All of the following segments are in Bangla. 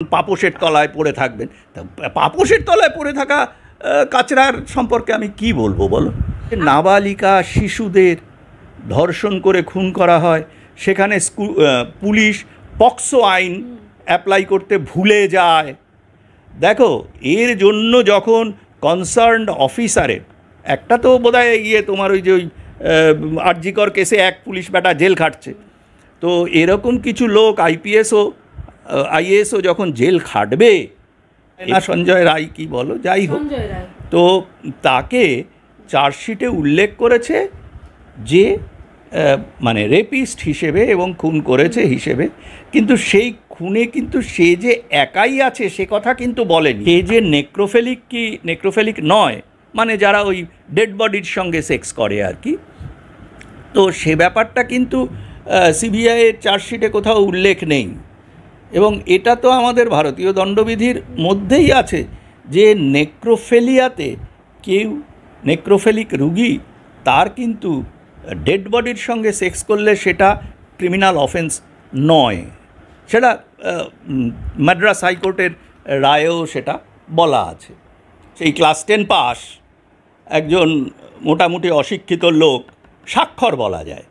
পাপোশের তলায় পড়ে থাকবেন। পাপোশের তলায় পড়ে থাকা কাচরার সম্পর্কে আমি কি বলবো বলো? নাবালিকা শিশুদের ধর্ষণ করে খুন করা হয়, সেখানে পুলিশ পক্সো আইন অ্যাপ্লাই করতে ভুলে যায়। দেখো, এর জন্য যখন কনসার্নড অফিসারের একটা তো বোধহয় তোমার ওই যে ওই আরজিকর কেসে এক পুলিশ ব্যাটা জেল খাটছে, তো এরকম কিছু লোক আইএএসও যখন জেল খাটবে, সঞ্জয় রায় কি বলো, যাই হোক, তো তাকে চার্জশিটে উল্লেখ করেছে যে মানে রেপিস্ট হিসেবে এবং খুন করেছে হিসেবে, কিন্তু সেই খুনে কিন্তু সে যে একাই আছে সে কথা কিন্তু বলেনি। সে যে নেক্রোফেলিক কি নেক্রোফেলিক নয়, মানে যারা ওই ডেড বডির সঙ্গে সেক্স করে আর কি, তো সে ব্যাপারটা কিন্তু সিবিআইয়ের চার্জশিটে কোথাও উল্লেখ নেই। এবং এটা তো আমাদের ভারতীয় দণ্ডবিধির মধ্যেই আছে যে নেক্রোফেলিয়াতে কেউ নেক্রোফেলিক রুগী তার কিন্তু ডেড বডির সঙ্গে সেক্স করলে সেটা ক্রিমিনাল অফেন্স নয়। সেটা মাদ্রাস হাইকোর্টের রায়েও সেটা বলা আছে। সেই ক্লাস 10 পাস একজন মোটামুটি অশিক্ষিত লোক স্বাক্ষর বলা যায়,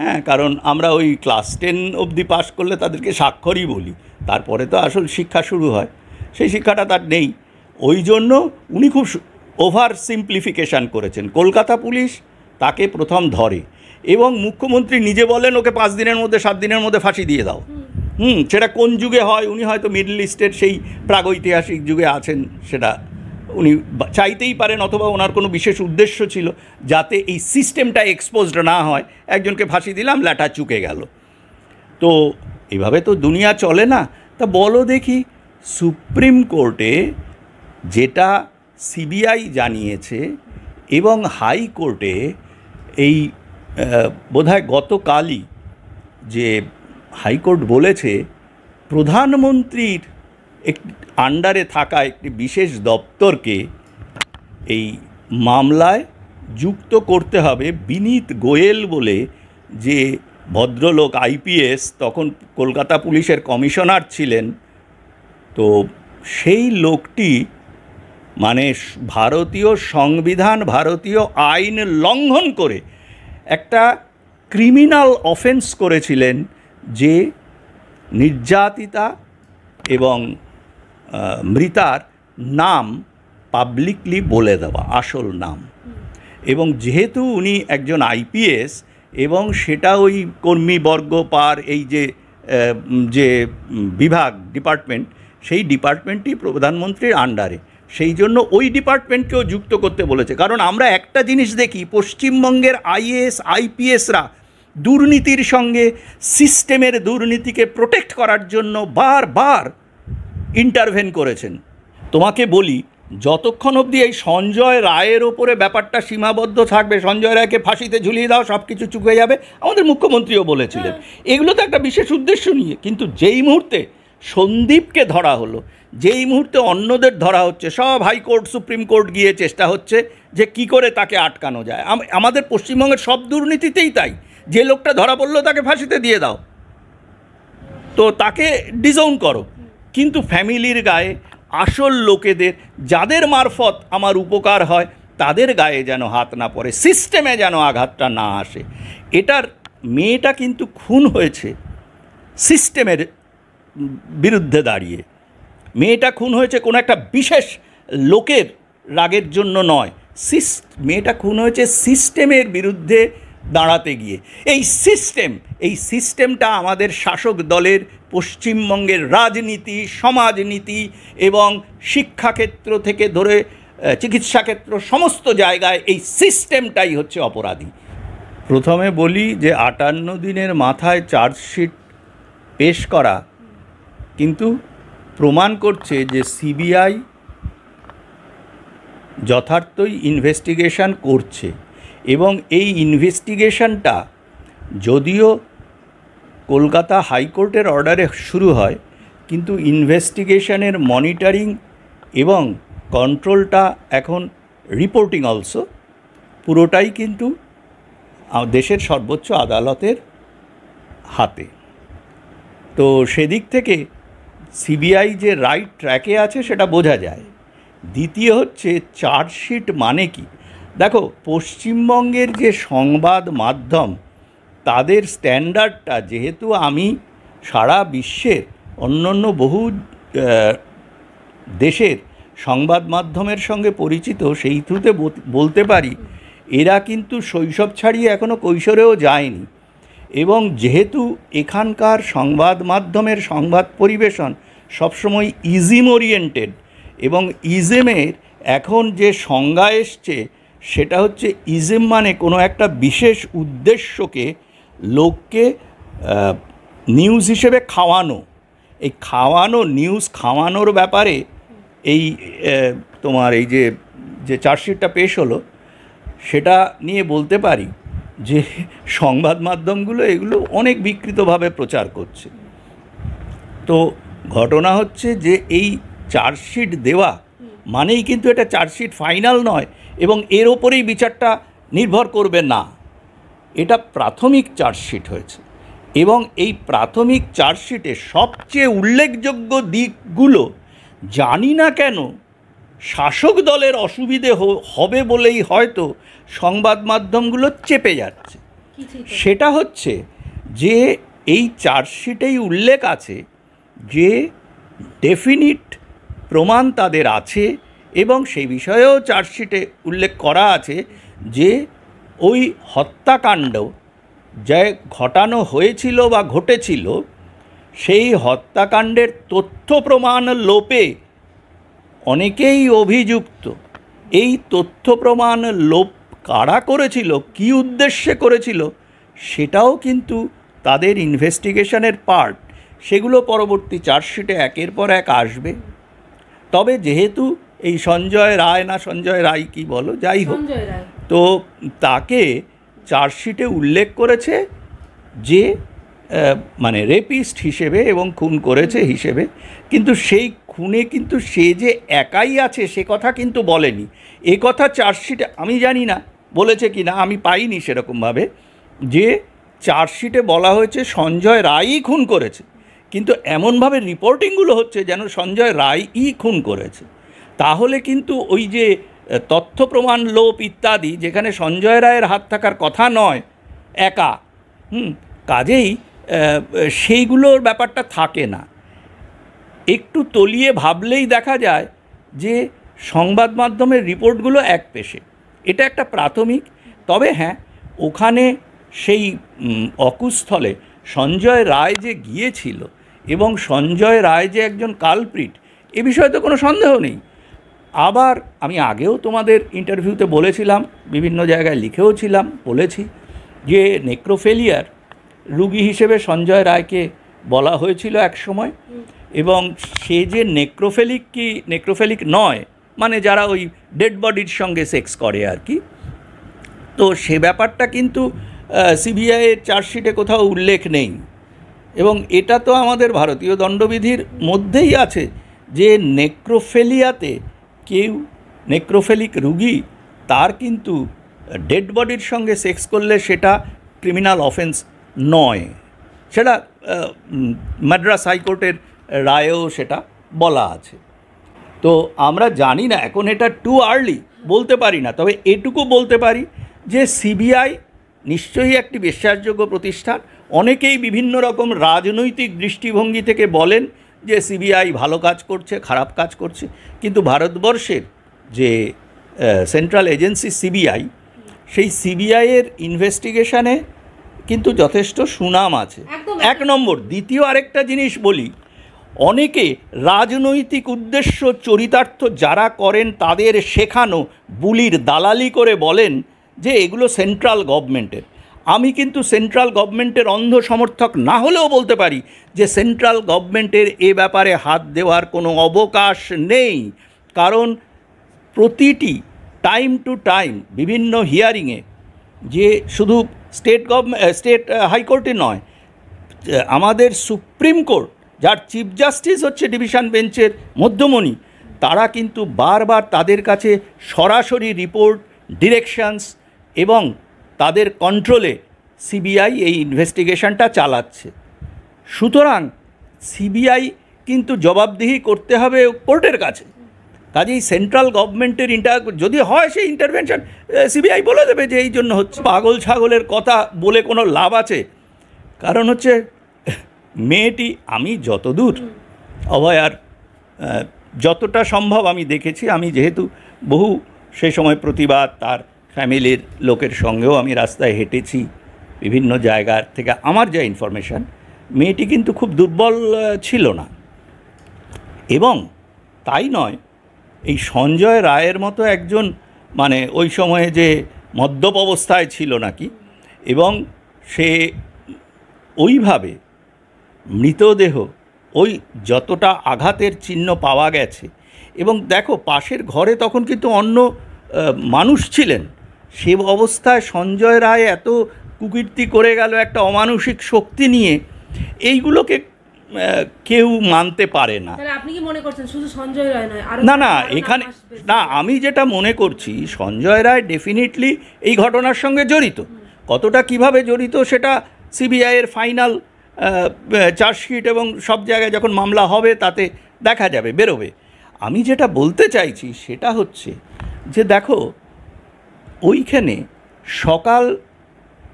হ্যাঁ, কারণ আমরা ওই ক্লাস 10 অবধি পাস করলে তাদেরকে স্বাক্ষরই বলি, তারপরে তো আসল শিক্ষা শুরু হয়, সেই শিক্ষাটা তার নেই। ওই জন্য উনি খুব ওভার সিম্পলিফিকেশান করেছেন। কলকাতা পুলিশ তাকে প্রথম ধরে এবং মুখ্যমন্ত্রী নিজে বলেন ওকে 5 দিনের মধ্যে 7 দিনের মধ্যে ফাঁসি দিয়ে দাও। সেটা কোন যুগে হয়, উনি হয়তো মিডল ইস্টের সেই প্রাগৈতিহাসিক যুগে আছেন, সেটা উনি চাইতেই পারেন, অথবা ওনার কোনো বিশেষ উদ্দেশ্য ছিল যাতে এই সিস্টেমটা এক্সপোজড না হয়। একজনকে ফাঁসি দিলাম, ল্যাটা চুকে গেল। তো এইভাবে তো দুনিয়া চলে না। তা বলো দেখি, সুপ্রিম কোর্টে যেটা সিবিআই জানিয়েছে এবং হাইকোর্টে এই বোধহয় গতকালই যে হাইকোর্ট বলেছে প্রধানমন্ত্রীর আন্ডারে থাকা একটি বিশেষ দপ্তরকে এই মামলায় যুক্ত করতে হবে। বিনীত গোয়েল বলে যে ভদ্রলোক আইপিএস, তখন কলকাতা পুলিশের কমিশনার ছিলেন, তো সেই লোকটি মানে ভারতীয় সংবিধান, ভারতীয় আইন লঙ্ঘন করে একটা ক্রিমিনাল অফেন্স করেছিলেন, যে নির্যাতিতা এবং মৃতার নাম পাবলিকলি বলে দেওয়া, আসল নাম। এবং যেহেতু উনি একজন আইপিএস এবং সেটা ওই কর্মীবর্গ পার এই যে বিভাগ ডিপার্টমেন্ট, সেই ডিপার্টমেন্টটি প্রধানমন্ত্রীর আন্ডারে, সেই জন্য ওই ডিপার্টমেন্টকেও যুক্ত করতে বলেছে। কারণ আমরা একটা জিনিস দেখি, পশ্চিমবঙ্গের আইএএস আইপিএসরা দুর্নীতির সঙ্গে সিস্টেমের দুর্নীতিকে প্রোটেক্ট করার জন্য বারবার ইন্টারভেন করেছেন। তোমাকে বলি, যতক্ষণ অবধি এই সঞ্জয় রায়ের ওপরে ব্যাপারটা সীমাবদ্ধ থাকবে, সঞ্জয় রায়কে ফাঁসিতে ঝুলিয়ে দাও, সব কিছু চুকে যাবে, আমাদের মুখ্যমন্ত্রীও বলেছিলেন, এগুলো তো একটা বিশেষ উদ্দেশ্য নিয়ে। কিন্তু যেই মুহূর্তে সন্দীপকে ধরা হলো, যেই মুহূর্তে অন্যদের ধরা হচ্ছে, সব হাইকোর্ট সুপ্রিম কোর্ট গিয়ে চেষ্টা হচ্ছে যে কি করে তাকে আটকানো যায়। আমাদের পশ্চিমবঙ্গের সব দুর্নীতিতেই তাই, যে লোকটা ধরা পড়লো তাকে ফাঁসিতে দিয়ে দাও, তো তাকে ডিজাউন করো, কিন্তু ফ্যামিলির গায়ে, আসল লোকেদের যাদের মারফত আমার উপকার হয় তাদের গায়ে যেন হাত না পড়ে, সিস্টেমে যেন আঘাতটা না আসে। এটার মেয়েটা কিন্তু খুন হয়েছে সিস্টেমের বিরুদ্ধে দাঁড়িয়ে, মেয়েটা খুন হয়েছে কোনো একটা বিশেষ লোকের রাগের জন্য নয়, মেয়েটা খুন হয়েছে সিস্টেমের বিরুদ্ধে দাঁড়াতে গিয়ে। এই সিস্টেমটা আমাদের শাসক দলের পশ্চিমবঙ্গের রাজনীতি, সমাজনীতি এবং শিক্ষাক্ষেত্র থেকে ধরে চিকিৎসাক্ষেত্র সমস্ত জায়গায় এই সিস্টেমটাই হচ্ছে অপরাধী। প্রথমে বলি যে 58 দিনের মাথায় চার্জশিট পেশ করা কিন্তু প্রমাণ করছে যে সিবিআই যথার্থই ইনভেস্টিগেশন করছে। এবং এই ইনভেস্টিগেশনটা যদিও কলকাতা হাইকোর্টের অর্ডারে শুরু হয়, কিন্তু ইনভেস্টিগেশনের মনিটরিং এবং কন্ট্রোলটা এখন রিপোর্টিং অলসো পুরোটাই কিন্তু দেশের সর্বোচ্চ আদালতের হাতে। তো সেদিক থেকে সিবিআই যে রাইট ট্র্যাকে আছে সেটা বোঝা যায়। দ্বিতীয় হচ্ছে চার্জশিট মানে কি। দেখো, পশ্চিমবঙ্গের যে সংবাদ মাধ্যম তাদের স্ট্যান্ডার্ডটা, যেহেতু আমি সারা বিশ্বের অন্যান্য বহু দেশের সংবাদ মাধ্যমের সঙ্গে পরিচিত, সেই থ্রুতে বলতে পারি এরা কিন্তু শৈশব ছাড়িয়ে এখনও কৈশোরেও যায়নি। এবং যেহেতু এখানকার সংবাদ মাধ্যমের সংবাদ পরিবেশন সবসময় ইজিম ওরিয়েন্টেড, এবং ইজেমের এখন যে সংজ্ঞা এসছে সেটা হচ্ছে ইজেম মানে কোনো একটা বিশেষ উদ্দেশ্যকে লোককে নিউজ হিসেবে খাওয়ানো। এই খাওয়ানো, নিউজ খাওয়ানোর ব্যাপারে এই তোমার এই যে চার্জশিটটা পেশ হলো সেটা নিয়ে বলতে পারি যে সংবাদ মাধ্যমগুলো এগুলো অনেক বিকৃতভাবে প্রচার করছে। তো ঘটনা হচ্ছে যে এই চার্জশিট দেওয়া মানেই কিন্তু এটা চার্জশিট ফাইনাল নয়, এবং এর ওপরেই বিচারটা নির্ভর করবে না। এটা প্রাথমিক চার্জশিট হয়েছে, এবং এই প্রাথমিক চার্জশিটে সবচেয়ে উল্লেখযোগ্য দিকগুলো জানি না কেন শাসক দলের অসুবিধে হবে বলেই হয়তো সংবাদ মাধ্যমগুলো চেপে যাচ্ছে। সেটা হচ্ছে যে এই চার্জশিটেই উল্লেখ আছে যে ডেফিনিট প্রমাণ তাদের আছে, এবং সেই বিষয়েও চার্জশিটে উল্লেখ করা আছে যে ওই হত্যাকাণ্ড যা ঘটানো হয়েছিল বা ঘটেছিল সেই হত্যাকাণ্ডের তথ্য প্রমাণ লোপে অনেকেই অভিযুক্ত। এই তথ্য প্রমাণ লোপ কারা করেছিল, কী উদ্দেশ্যে করেছিল, সেটাও কিন্তু তাদের ইনভেস্টিগেশনের পার্ট। সেগুলো পরবর্তী চার্জশিটে একের পর এক আসবে। তবে যেহেতু এই সঞ্জয় রায়, না সঞ্জয় রায় কি বলো, যাই হোক, তো তাকে চার্জশিটে উল্লেখ করেছে যে মানে রেপিস্ট হিসেবে এবং খুন করেছে হিসেবে, কিন্তু সেই খুনে কিন্তু সে যে একাই আছে সে কথা কিন্তু বলেনি। এ কথা চার্জশিটে আমি জানি না বলেছে কি না, আমি পাইনি সেরকমভাবে যে চার্জশিটে বলা হয়েছে সঞ্জয় রায়ই খুন করেছে, কিন্তু এমনভাবে রিপোর্টিংগুলো হচ্ছে যেন সঞ্জয় রায়ই খুন করেছে। তাহলে কিন্তু ওই যে তথ্য প্রমাণ লোপ ইত্যাদি, যেখানে সঞ্জয় রায়ের হাত থাকার কথা নয় একা, কাজেই সেইগুলোর ব্যাপারটা থাকে না। একটু তলিয়ে ভাবলেই দেখা যায় যে সংবাদ মাধ্যমের রিপোর্টগুলো এক পেশে। এটা একটা প্রাথমিক। তবে হ্যাঁ, ওখানে সেই অকুস্থলে সঞ্জয় রায় যে গিয়েছিল এবং সঞ্জয় রায় যে একজন কালপ্রিট, এ বিষয়ে তো কোনো সন্দেহ নেই। আবার আমি আগেও তোমাদের ইন্টারভিউতে বলেছিলাম, বিভিন্ন জায়গায় লিখেও ছিলাম, বলেছি যে নেক্রোফেলিয়ার রুগী হিসেবে সঞ্জয় রায়কে বলা হয়েছিল এক সময়, এবং সে যে নেক্রোফেলিক কি নেক্রোফেলিক নয়, মানে যারা ওই ডেড বডির সঙ্গে সেক্স করে আর কি, তো সে ব্যাপারটা কিন্তু সিবিআইয়ের চার্জশিটে কোথাও উল্লেখ নেই। এবং এটা তো আমাদের ভারতীয় দণ্ডবিধির মধ্যেই আছে যে নেক্রোফেলিয়াতে কেউ নেক্রোফেলিক রুগী তার কিন্তু ডেড বডির সঙ্গে সেক্স করলে সেটা ক্রিমিনাল অফেন্স নয়। সেটা মাদ্রাস হাইকোর্টের রায়েও সেটা বলা আছে। তো আমরা জানি না, এখন এটা টু আর্লি বলতে পারি না। তবে এটুকু বলতে পারি যে সিবিআই নিশ্চয়ই একটি বিশ্বাসযোগ্য প্রতিষ্ঠান। অনেকেই বিভিন্ন রকম রাজনৈতিক দৃষ্টিভঙ্গি থেকে বলেন যে সিবিআই ভালো কাজ করছে, খারাপ কাজ করছে, কিন্তু ভারতবর্ষের যে সেন্ট্রাল এজেন্সি সিবিআই, সেই সিবিআইয়ের ইনভেস্টিগেশনে কিন্তু যথেষ্ট সুনাম আছে, এক নম্বর। দ্বিতীয় আরেকটা জিনিস বলি, অনেকে রাজনৈতিক উদ্দেশ্য চরিতার্থ যারা করেন তাদের শেখানো বুলির দালালি করে বলেন যে এগুলো সেন্ট্রাল গভর্নমেন্টের। আমি কিন্তু সেন্ট্রাল গভর্নমেন্টের অন্ধ সমর্থক না হলেও বলতে পারি যে সেন্ট্রাল গভর্নমেন্টের এ ব্যাপারে হাত দেওয়ার কোনো অবকাশ নেই। কারণ প্রতিটি টাইম টু টাইম বিভিন্ন হিয়ারিংয়ে, যে শুধু স্টেট হাইকোর্টে নয়, আমাদের সুপ্রিম কোর্ট, যার চিফ জাস্টিস হচ্ছে ডিভিশন বেঞ্চের মধ্যমণি, তারা কিন্তু বারবার তাদের কাছে সরাসরি রিপোর্ট, ডিরেকশনস এবং তাদের কন্ট্রোলে সিবিআই এই ইনভেস্টিগেশনটা চালাচ্ছে। সুতরাং সিবিআই কিন্তু জবাবদিহি করতে হবে কোর্টের কাছে। কাজেই সেন্ট্রাল গভর্নমেন্টের যদি হয় সেই ইন্টারভেনশন সিবিআই বলে দেবে যে এই জন্য হচ্ছে। পাগল ছাগলের কথা বলে কোনো লাভ আছে? কারণ হচ্ছে মেয়েটি, আমি যতদূর অভয়ার যতটা সম্ভব আমি দেখেছি, আমি যেহেতু বহু সেই সময় প্রতিবাদ, তার ফ্যামিলির লোকের সঙ্গেও আমি রাস্তায় হেঁটেছি বিভিন্ন জায়গার থেকে, আমার যা ইনফরমেশান, মেয়েটি কিন্তু খুব দুর্বল ছিল না। এবং তাই নয়, এই সঞ্জয় রায়ের মতো একজন, মানে ওই সময়ে যে মদ্যপ অবস্থায় ছিল নাকি, এবং সে ওইভাবে মৃতদেহ, ওই যতটা আঘাতের চিহ্ন পাওয়া গেছে, এবং দেখো পাশের ঘরে তখন কিন্তু অন্য মানুষ ছিলেন, সে অবস্থায় সঞ্জয় রায় এত কুকীর্তি করে গেল একটা অমানুষিক শক্তি নিয়ে, এইগুলোকে কেউ মানতে পারে না। আপনি কি মনে করছেন শুধু সঞ্জয় রায় নয়? না না, এখানে না, আমি যেটা মনে করছি সঞ্জয় রায় ডেফিনেটলি এই ঘটনার সঙ্গে জড়িত। কতটা কিভাবে জড়িত সেটা সিবিআইয়ের ফাইনাল চার্জশিট এবং সব জায়গায় যখন মামলা হবে তাতে দেখা যাবে, বেরোবে। আমি যেটা বলতে চাইছি সেটা হচ্ছে যে দেখো, ওইখানে সকাল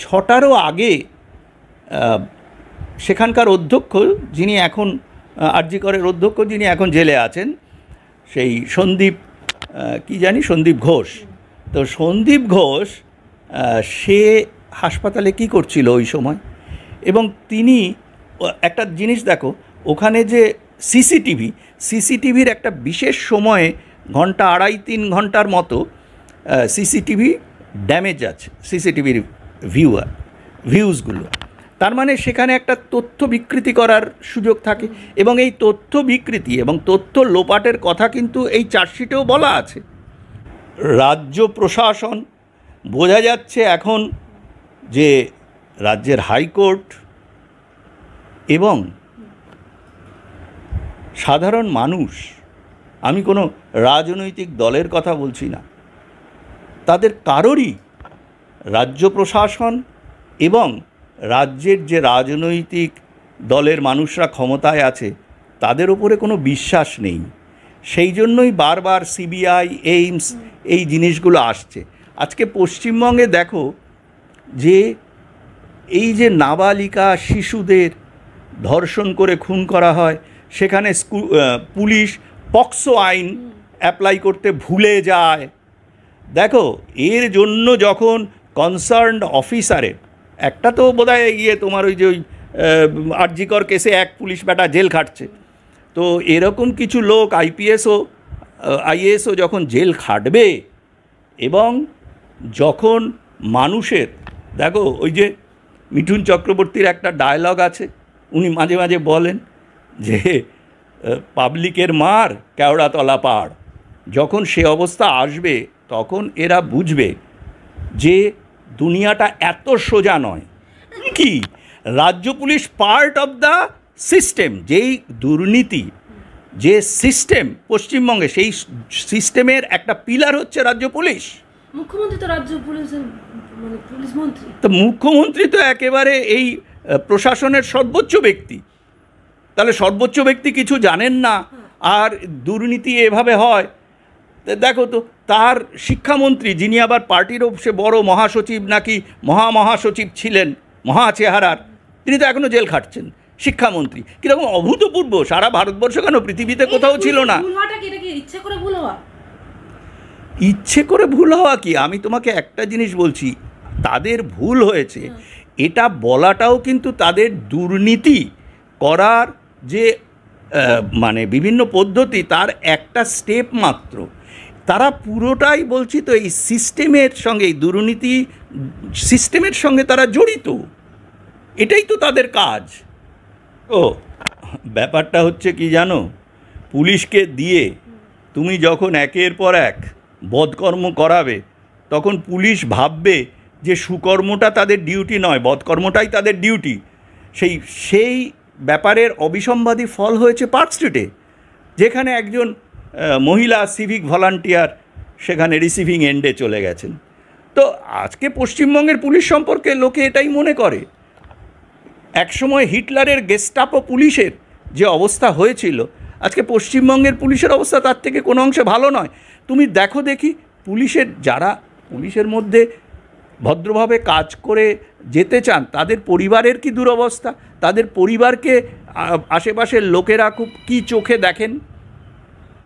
6টারও আগে সেখানকার অধ্যক্ষ, যিনি এখন আরজি করের অধ্যক্ষ, যিনি এখন জেলে আছেন, সেই সন্দীপ ঘোষ। তো সন্দীপ ঘোষ সে হাসপাতালে কি করছিল ওই সময়, এবং তিনি একটা জিনিস দেখো, ওখানে যে সিসিটিভির একটা বিশেষ সময়ে ঘন্টা 2.5-3 ঘন্টার মতো সিসিটিভি ড্যামেজ আছে, সিসিটিভির ভিউজগুলো। তার মানে সেখানে একটা তথ্য বিকৃতি করার সুযোগ থাকে, এবং এই তথ্য বিকৃতি এবং তথ্য লোপাটের কথা কিন্তু এই চার্জশিটেও বলা আছে। রাজ্য প্রশাসন, বোঝা যাচ্ছে এখন যে রাজ্যের হাইকোর্ট এবং সাধারণ মানুষ, আমি কোনো রাজনৈতিক দলের কথা বলছি না, তাদের কারোরই রাজ্য প্রশাসন এবং রাজ্যের যে রাজনৈতিক দলের মানুষরা ক্ষমতায় আছে তাদের ওপরে কোনো বিশ্বাস নেই। সেই জন্যই বারবার সিবিআই, এইমস, এই জিনিসগুলো আসছে। আজকে পশ্চিমবঙ্গে দেখো যে এই যে নাবালিকা শিশুদের ধর্ষণ করে খুন করা হয়, সেখানে পুলিশ পক্সো আইন অ্যাপ্লাই করতে ভুলে যায়। দেখো, এর জন্য যখন কনসার্নড অফিসারের একটা, তো বোধহয় তোমার ওই যে ওই আরজি কর কেসে এক পুলিশ ব্যাটা জেল খাটছে, তো এরকম কিছু লোক আইএএসও যখন জেল খাটবে, এবং যখন মানুষের, দেখো ওই যে মিঠুন চক্রবর্তীর একটা ডায়লগ আছে, উনি মাঝে মাঝে বলেন যে পাবলিকের মার কেওড়াতলা পাড়। যখন সে অবস্থা আসবে তখন এরা বুঝবে যে দুনিয়াটা এত সোজা নয়। কি রাজ্য police part of the system, যেই দুর্নীতি, যে সিস্টেম পশ্চিমবঙ্গে, সেই সিস্টেমের একটা পিলার হচ্ছে রাজ্য পুলিশ। মুখ্যমন্ত্রী তো রাজ্য পুলিশের মানে পুলিশ মন্ত্রী, তো মুখ্যমন্ত্রী তো একেবারে এই প্রশাসনের সর্বোচ্চ ব্যক্তি, তাহলে সর্বোচ্চ ব্যক্তি কিছু জানেন না আর দুর্নীতি এভাবে হয়। দেখো তো, তার শিক্ষামন্ত্রী, যিনি আবার পার্টিরও সে বড় মহাসচিব নাকি মহাসচিব ছিলেন, মহা চেহারার, তিনি তো এখনও জেল খাটছেন, শিক্ষামন্ত্রী। কীরকম অভূতপূর্ব, সারা ভারতবর্ষ কেন, পৃথিবীতে কোথাও ছিল না। ইচ্ছে করে ভুল হওয়া কি, আমি তোমাকে একটা জিনিস বলছি, তাদের ভুল হয়েছে এটা বলাটাও কিন্তু তাদের দুর্নীতি করার যে মানে বিভিন্ন পদ্ধতি, তার একটা স্টেপ মাত্র। তারা পুরোটাই, বলছি তো, এই সিস্টেমের সঙ্গে, এই দুর্নীতি সিস্টেমের সঙ্গে তারা জড়িত, এটাই তো তাদের কাজ। ও ব্যাপারটা হচ্ছে কি জানো, পুলিশকে দিয়ে তুমি যখন একের পর এক বদকর্ম করাবে, তখন পুলিশ ভাববে যে সুকর্মটা তাদের ডিউটি নয়, বদকর্মটাই তাদের ডিউটি। সেই ব্যাপারের অবিসম্বাদী ফল হয়েছে পার্ক স্ট্রিটে, যেখানে একজন মহিলা সিভিক ভলান্টিয়ার সেখানে রিসিভিং এন্ডে চলে গেছেন। তো আজকে পশ্চিমবঙ্গের পুলিশ সম্পর্কে লোকে এটাই মনে করে, একসময় হিটলারের গেস্টাপো পুলিশের যে অবস্থা হয়েছিল, আজকে পশ্চিমবঙ্গের পুলিশের অবস্থা তার থেকে কোনো অংশে ভালো নয়। তুমি দেখো দেখি যারা পুলিশের মধ্যে ভদ্রভাবে কাজ করে যেতে চান তাদের পরিবারের কি দুরবস্থা, তাদের পরিবারকে আশেপাশের লোকেরা খুব কী চোখে দেখেন।